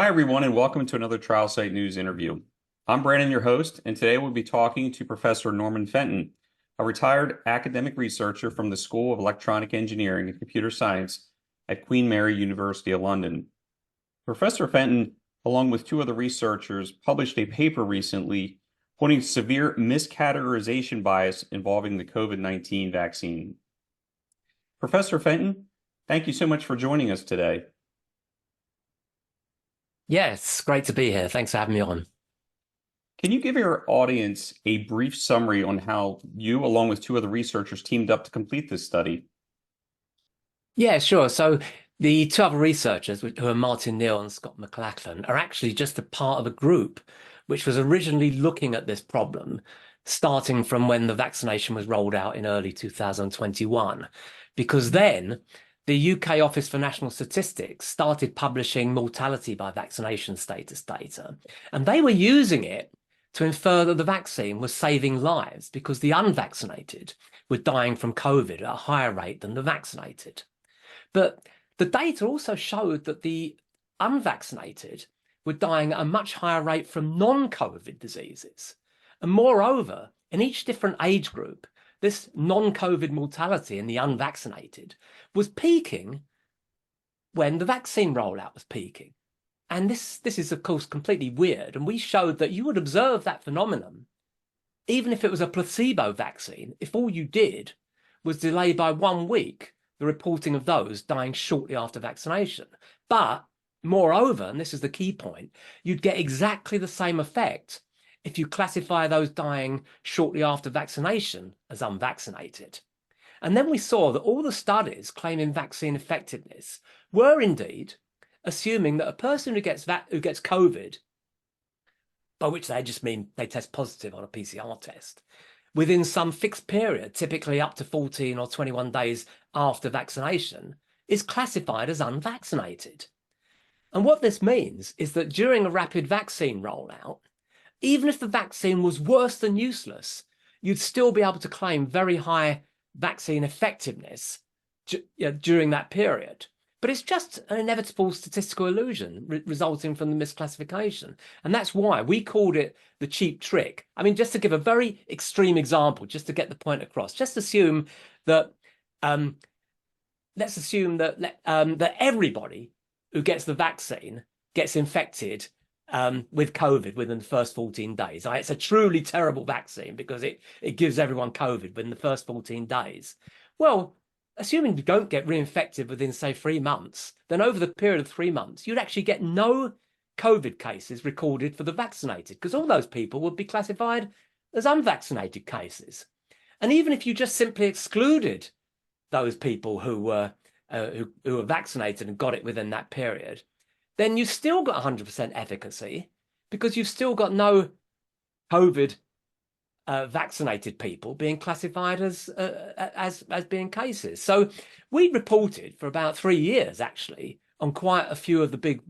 Hi, everyone, and welcome to another Trial Site News interview. I'm Brandon, your host, and today we'll be talking to Professor Norman Fenton, a retired academic researcher from the School of Electronic Engineering and Computer Science at Queen Mary University of London. Professor Fenton, along with two other researchers, published a paper recently pointing to severe miscategorization bias involving the COVID-19 vaccine. Professor Fenton, thank you so much for joining us today. Yes, great to be here. Thanks for having me on. Can you give your audience a brief summary on how you, along with two other researchers, teamed up to complete this study? Yeah, sure. So the two other researchers, who are Martin Neal and Scott McLachlan, are actually just a part of a group which was originally looking at this problem, starting from when the vaccination was rolled out in early 2021, because then the UK Office for National Statistics started publishing mortality by vaccination status data, and they were using it to infer that the vaccine was saving lives because the unvaccinated were dying from COVID at a higher rate than the vaccinated. But the data also showed that the unvaccinated were dying at a much higher rate from non-COVID diseases. And moreover, in each different age group, this non-COVID mortality in the unvaccinated was peaking when the vaccine rollout was peaking. And this is, of course, completely weird. And we showed that you would observe that phenomenon, even if it was a placebo vaccine, if all you did was delay by 1 week the reporting of those dying shortly after vaccination. But moreover, and this is the key point, you'd get exactly the same effect if you classify those dying shortly after vaccination as unvaccinated. And then we saw that all the studies claiming vaccine effectiveness were indeed assuming that a person who gets COVID, by which they just mean they test positive on a PCR test, within some fixed period, typically up to 14 or 21 days after vaccination, is classified as unvaccinated. And what this means is that during a rapid vaccine rollout, even if the vaccine was worse than useless, you'd still be able to claim very high vaccine effectiveness during that period. But it's just an inevitable statistical illusion resulting from the misclassification. And that's why we called it the cheap trick. I mean, just to give a very extreme example, just to get the point across, just assume that, let's assume that, that everybody who gets the vaccine gets infected with COVID within the first 14 days. It's a truly terrible vaccine because it gives everyone COVID within the first 14 days. Well, assuming you don't get reinfected within, say, 3 months, then over the period of 3 months, you'd actually get no COVID cases recorded for the vaccinated because all those people would be classified as unvaccinated cases. And even if you just simply excluded those people who were vaccinated and got it within that period, then you've still got 100% efficacy because you've still got no COVID vaccinated people being classified as being cases. So we reported for about 3 years, actually, on quite a few of the big,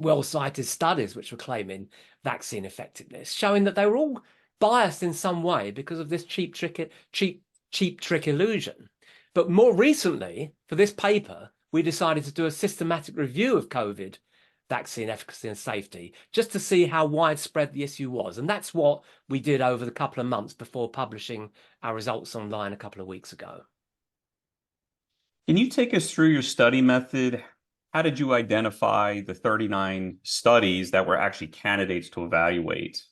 well-cited studies which were claiming vaccine effectiveness, showing that they were all biased in some way because of this cheap trick illusion. But more recently, for this paper, we decided to do a systematic review of COVID vaccine efficacy and safety, just to see how widespread the issue was. And that's what we did over the couple of months before publishing our results online a couple of weeks ago. Can you take us through your study method? How did you identify the 39 studies that were actually candidates to evaluate?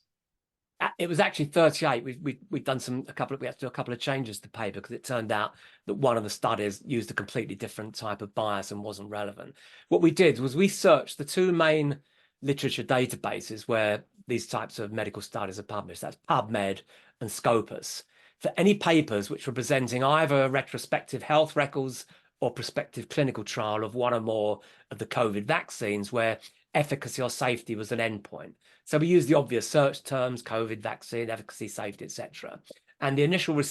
It was actually 38. We've done we had to do a couple of changes to the paper because it turned out that one of the studies used a completely different type of bias and wasn't relevant. What we did was we searched the two main literature databases where these types of medical studies are published. That's PubMed and Scopus, for any papers which were presenting either retrospective health records or prospective clinical trial of one or more of the COVID vaccines where efficacy or safety was an endpoint. So we used the obvious search terms: COVID vaccine, efficacy, safety, etc. And the initial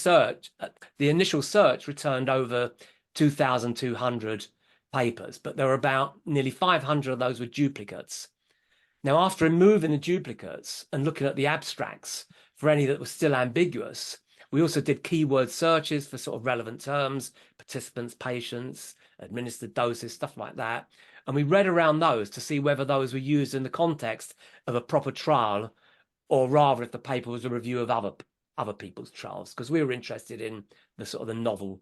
search returned over 2,200 papers, but there were about nearly 500 of those were duplicates. Now, after removing the duplicates and looking at the abstracts for any that were still ambiguous, we also did keyword searches for sort of relevant terms, participants, patients, administered doses, stuff like that. And we read around those to see whether those were used in the context of a proper trial, or rather if the paper was a review of other people's trials, because we were interested in the sort of the novel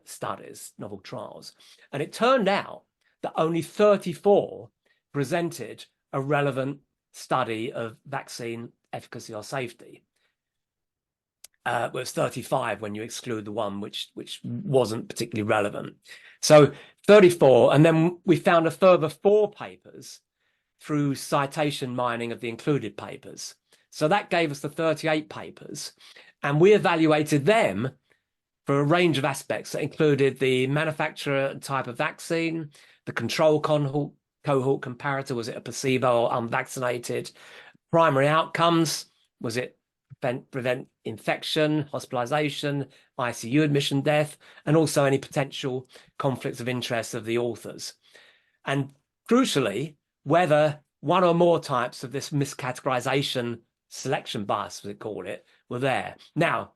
studies, novel trials. And it turned out that only 34 presented a relevant study of vaccine efficacy or safety. Well, it's 35 when you exclude the one which wasn't particularly relevant. So 34, and then we found a further 4 papers through citation mining of the included papers. So that gave us the 38 papers, and we evaluated them for a range of aspects that included the manufacturer and type of vaccine, the control cohort comparator, was it a placebo or unvaccinated, primary outcomes, was it prevent infection, hospitalization, ICU admission, death, and also any potential conflicts of interest of the authors. And crucially, whether one or more types of this miscategorization selection bias, as we call it, were there. Now,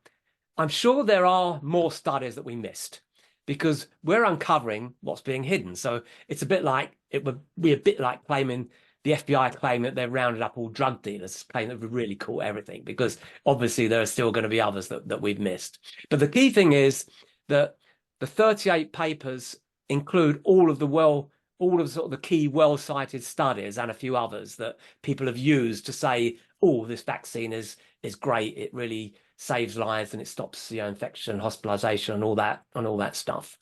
I'm sure there are more studies that we missed because we're uncovering what's being hidden. So it's a bit like, it would be a bit like claiming, the FBI claim that they've rounded up all drug dealers, claim that we've really caught everything, because obviously there are still going to be others that we've missed. But the key thing is that the 38 papers include all of sort of the key well-cited studies and a few others that people have used to say, oh, this vaccine is great. It really saves lives and it stops infection, hospitalization, and all that stuff.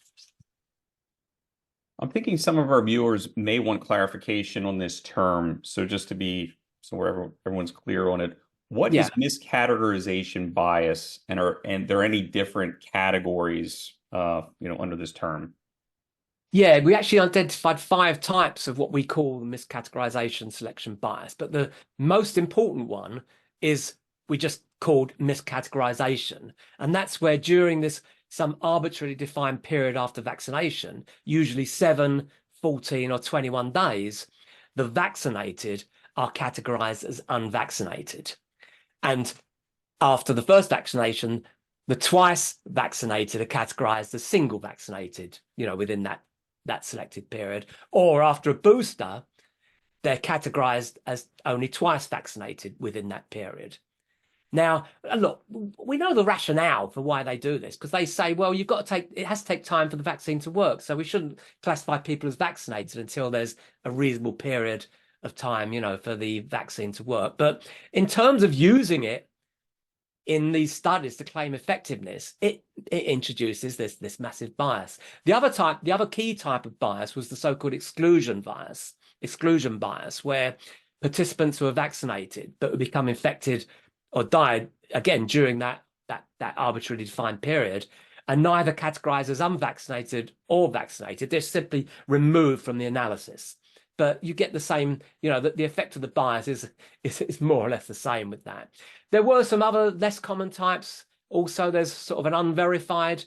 I'm thinking some of our viewers may want clarification on this term. So just to be so everyone's clear on it, what is miscategorization bias, and there any different categories under this term? Yeah, we actually identified 5 types of what we call miscategorization selection bias, but the most important one is we just called miscategorization, and that's where during some arbitrarily defined period after vaccination, usually 7, 14, or 21 days, the vaccinated are categorized as unvaccinated. And after the first vaccination, the twice vaccinated are categorized as single vaccinated, within that selected period. Or after a booster, they're categorized as only twice vaccinated within that period. Now, look, we know the rationale for why they do this, because they say, well, it has to take time for the vaccine to work. So we shouldn't classify people as vaccinated until there's a reasonable period of time, for the vaccine to work. But in terms of using it in these studies to claim effectiveness, it introduces this massive bias. The other key type of bias was the so-called exclusion bias, where participants who are vaccinated but would become infected or died again during that arbitrarily defined period, are neither categorized as unvaccinated or vaccinated. They're simply removed from the analysis. But you get the same, the effect of the bias is more or less the same with that. There were some other less common types. Also, there's sort of an unverified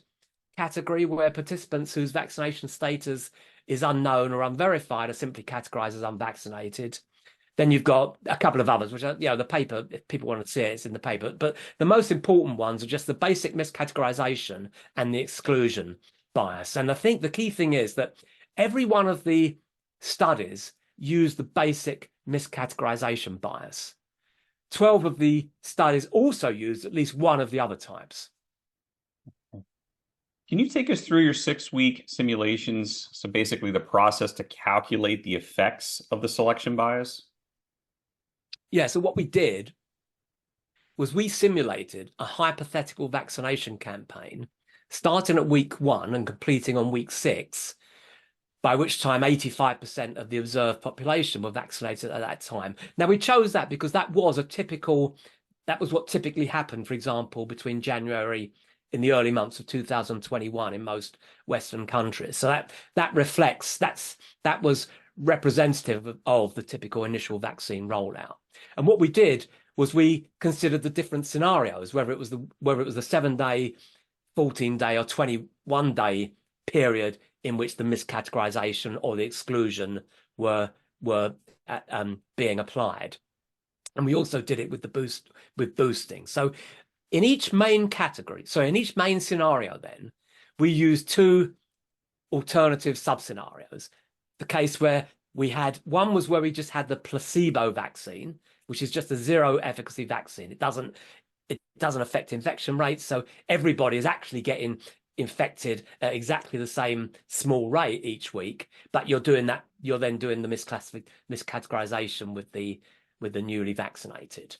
category where participants whose vaccination status is unknown or unverified are simply categorized as unvaccinated. Then you've got a couple of others, which are, the paper, if people want to see it, it's in the paper. But the most important ones are just the basic miscategorization and the exclusion bias. And I think the key thing is that every one of the studies used the basic miscategorization bias. 12 of the studies also used at least one of the other types. Can you take us through your 6-week simulations? So basically the process to calculate the effects of the selection bias? Yeah, so what we did was we simulated a hypothetical vaccination campaign starting at week 1 and completing on week 6, by which time 85% of the observed population were vaccinated at that time. Now, we chose that because that was what typically happened, for example, between January in the early months of 2021 in most Western countries. So that was representative of the typical initial vaccine rollout. And what we did was we considered the different scenarios, whether it was the 7-day, 14-day, or 21-day period in which the miscategorization or the exclusion were being applied. And we also did it with boosting. So in each main category, in each main scenario, then we used 2 alternative sub-scenarios. the case where one was where we just had the placebo vaccine, which is just a zero efficacy vaccine. It doesn't affect infection rates, so everybody is actually getting infected at exactly the same small rate each week. But you're then doing the miscategorization with the newly vaccinated.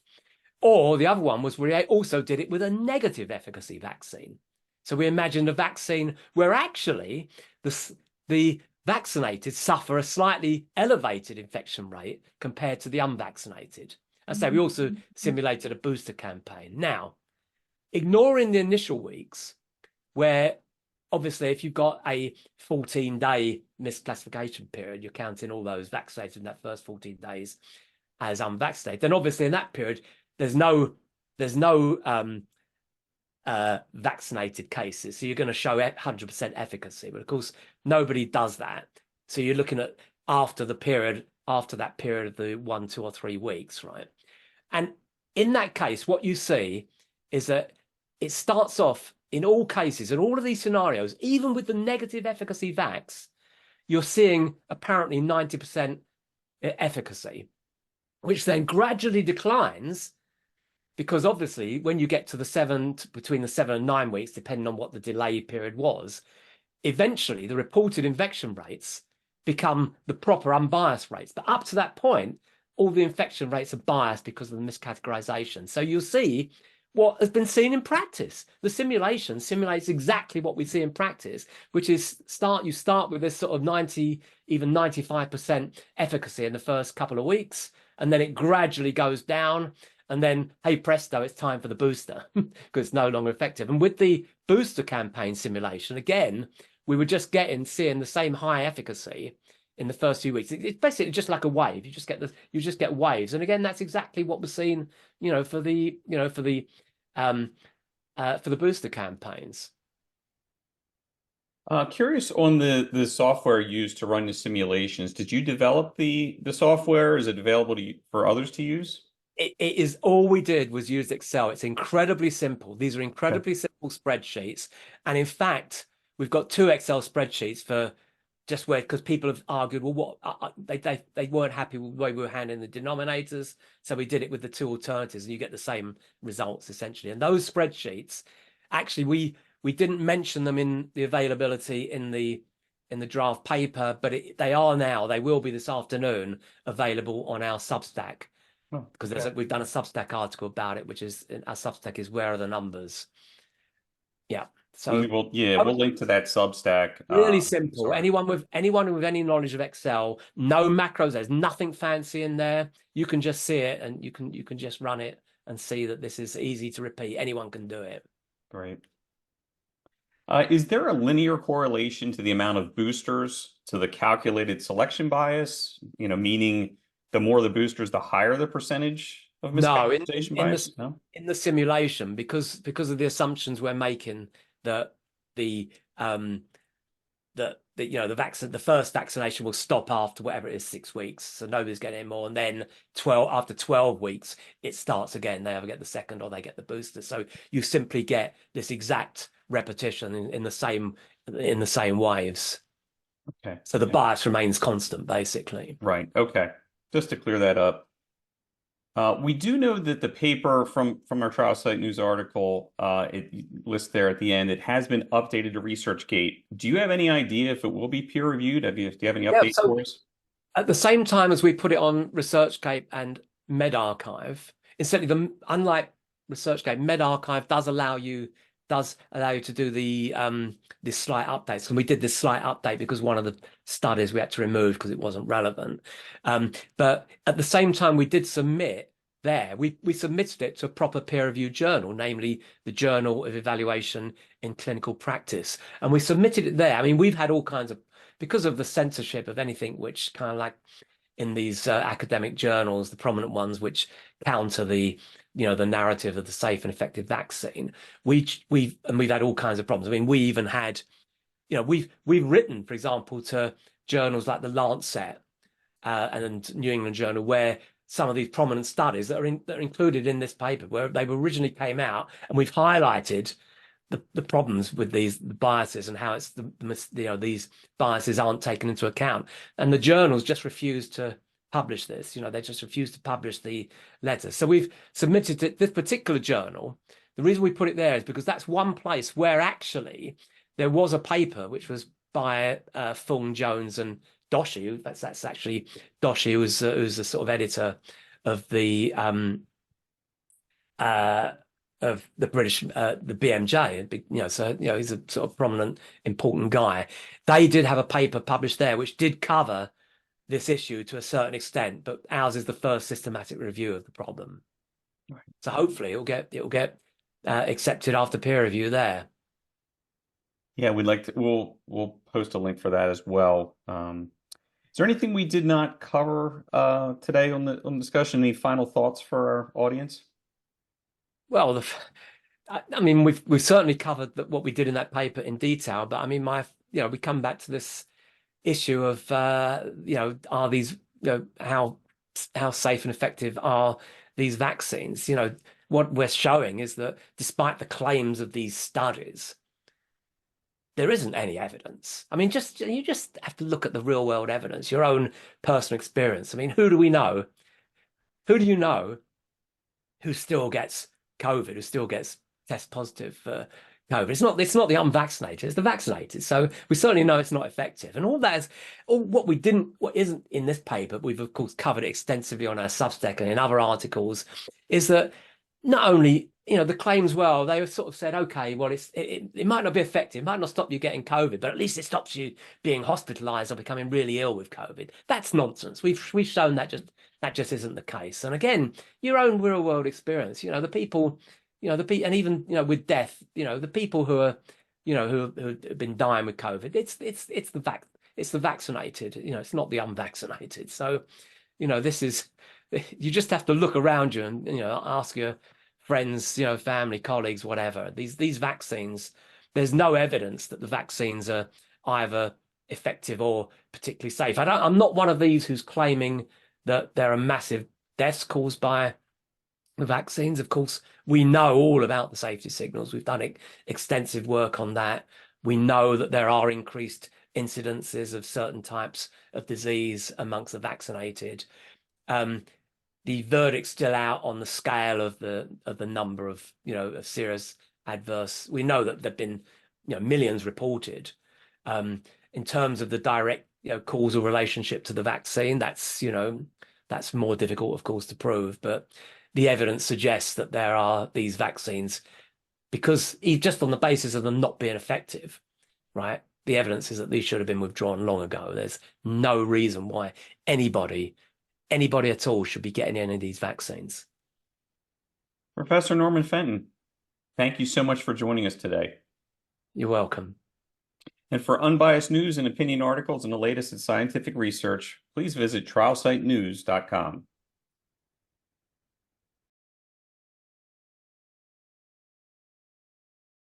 Or the other one was where they also did it with a negative efficacy vaccine. So we imagined a vaccine where actually the vaccinated suffer a slightly elevated infection rate compared to the unvaccinated. I say we also simulated a booster campaign. Now, ignoring the initial weeks, where obviously if you've got a 14-day misclassification period, you're counting all those vaccinated in that first 14 days as unvaccinated. Then obviously in that period, there's no vaccinated cases. So you're going to show 100% efficacy. But of course, nobody does that. So you're looking at after that period of the 1, 2, or 3 weeks, right? And in that case, what you see is that it starts off in all cases, in all of these scenarios, even with the negative efficacy vax, you're seeing apparently 90% efficacy, which then gradually declines because obviously when you get to between the 7 and 9 weeks, depending on what the delay period was, eventually the reported infection rates become the proper unbiased rates. But up to that point, all the infection rates are biased because of the miscategorization. So you'll see what has been seen in practice. The simulation simulates exactly what we see in practice, which is you start with this sort of 90, even 95% efficacy in the first couple of weeks, and then it gradually goes down. And then, hey presto, it's time for the booster because it's no longer effective. And with the booster campaign simulation, again, we were just seeing the same high efficacy in the first few weeks. It's basically just like a wave. You just get waves. And again, that's exactly what was seen, for the booster campaigns. Curious on the software used to run the simulations. Did you develop the software? Is it available for others to use? It is all we did was use Excel. It's incredibly simple. These are incredibly simple spreadsheets. And in fact, we've got 2 Excel spreadsheets for just because people have argued, well, they weren't happy with the way we were handling the denominators. So we did it with the 2 alternatives and you get the same results essentially. And those spreadsheets, actually, we didn't mention them in the availability in the draft paper, but they will be this afternoon available on our Substack. Because we've done a Substack article about it, which is our Substack is Where Are the Numbers? Yeah. So we'll link to that Substack. Really simple. Sorry. Anyone with any knowledge of Excel, no macros, there's nothing fancy in there. You can just see it and you can just run it and see that this is easy to repeat. Anyone can do it. Great. Is there a linear correlation to the amount of boosters to the calculated selection bias? Meaning the more the boosters, the higher the percentage of miscategorization bias? In the simulation, because of the assumptions we're making that the first vaccination will stop after whatever it is 6 weeks, so nobody's getting more, and then after 12 weeks it starts again. They either get the second or they get the booster. So you simply get this exact repetition in the same waves. Okay. So the bias remains constant, basically. Right. Okay. Just to clear that up, we do know that the paper from our trial site news article, it lists there at the end, it has been updated to ResearchGate. Do you have any idea if it will be peer reviewed? Do you have any updates for us? At the same time as we put it on ResearchGate and medRxiv, incidentally, unlike ResearchGate, medRxiv does allow you to do this slight updates. And we did this slight update because one of the studies we had to remove because it wasn't relevant. But at the same time, we did submit there. We submitted it to a proper peer-reviewed journal, namely the Journal of Evaluation in Clinical Practice. And we submitted it there. I mean, we've had all kinds of, because of the censorship of anything which kind of like in these academic journals, the prominent ones which counter the narrative of the safe and effective vaccine. We've had all kinds of problems. I mean, we even had, we've written, for example, to journals like the Lancet and New England Journal, where some of these prominent studies that are included in this paper, where they originally came out, and we've highlighted the problems with these biases and how it's these biases aren't taken into account. And the journals just refuse to publish this. They just refuse to publish the letters. So we've submitted to this particular journal. The reason we put it there is because that's one place where actually there was a paper which was by Fung, Jones, and Doshi. That's actually Doshi, who's the sort of editor of the British the BMJ. So he's a sort of prominent, important guy. They did have a paper published there which did cover this issue to a certain extent, but ours is the first systematic review of the problem. Right. So hopefully it'll get accepted after peer review there. Yeah, we'll post a link for that as well. Is there anything we did not cover today on the discussion? Any final thoughts for our audience? Well, I mean, we've certainly covered what we did in that paper in detail, but I mean, we come back to this issue of are these how safe and effective are these vaccines? What we're showing is that despite the claims of these studies, there isn't any evidence. I mean, you just have to look at the real world evidence, your own personal experience. I mean, who do we know? Who do you know who still gets COVID, who still gets test positive for COVID? It's not the unvaccinated, it's the vaccinated. So we certainly know it's not effective. And what isn't in this paper, we've of course covered it extensively on our Substack and in other articles, is that not only the claims, well, they sort of said, okay, well, it might not be effective, it might not stop you getting COVID, but at least it stops you being hospitalized or becoming really ill with COVID. That's nonsense. We've shown that just isn't the case. And again, your own real world experience, the people, and even with death, the people who are who have been dying with COVID, it's the vaccinated, it's not the unvaccinated. So this is, you just have to look around you and ask your friends, family, colleagues, whatever. These vaccines, there's no evidence that the vaccines are either effective or particularly safe. I'm not one of these who's claiming that there are massive deaths caused by the vaccines. Of course, we know all about the safety signals. We've done extensive work on that. We know that there are increased incidences of certain types of disease amongst the vaccinated. The verdict's still out on the scale of the number of of serious adverse. We know that there've been millions reported. In terms of the direct causal relationship to the vaccine, that's more difficult, of course, to prove. But the evidence suggests that there are these vaccines, because just on the basis of them not being effective, right? The evidence is that these should have been withdrawn long ago. There's no reason why anybody at all should be getting any of these vaccines. Professor Norman Fenton, thank you so much for joining us today. You're welcome. And for unbiased news and opinion articles and the latest in scientific research, please visit trialsitenews.com.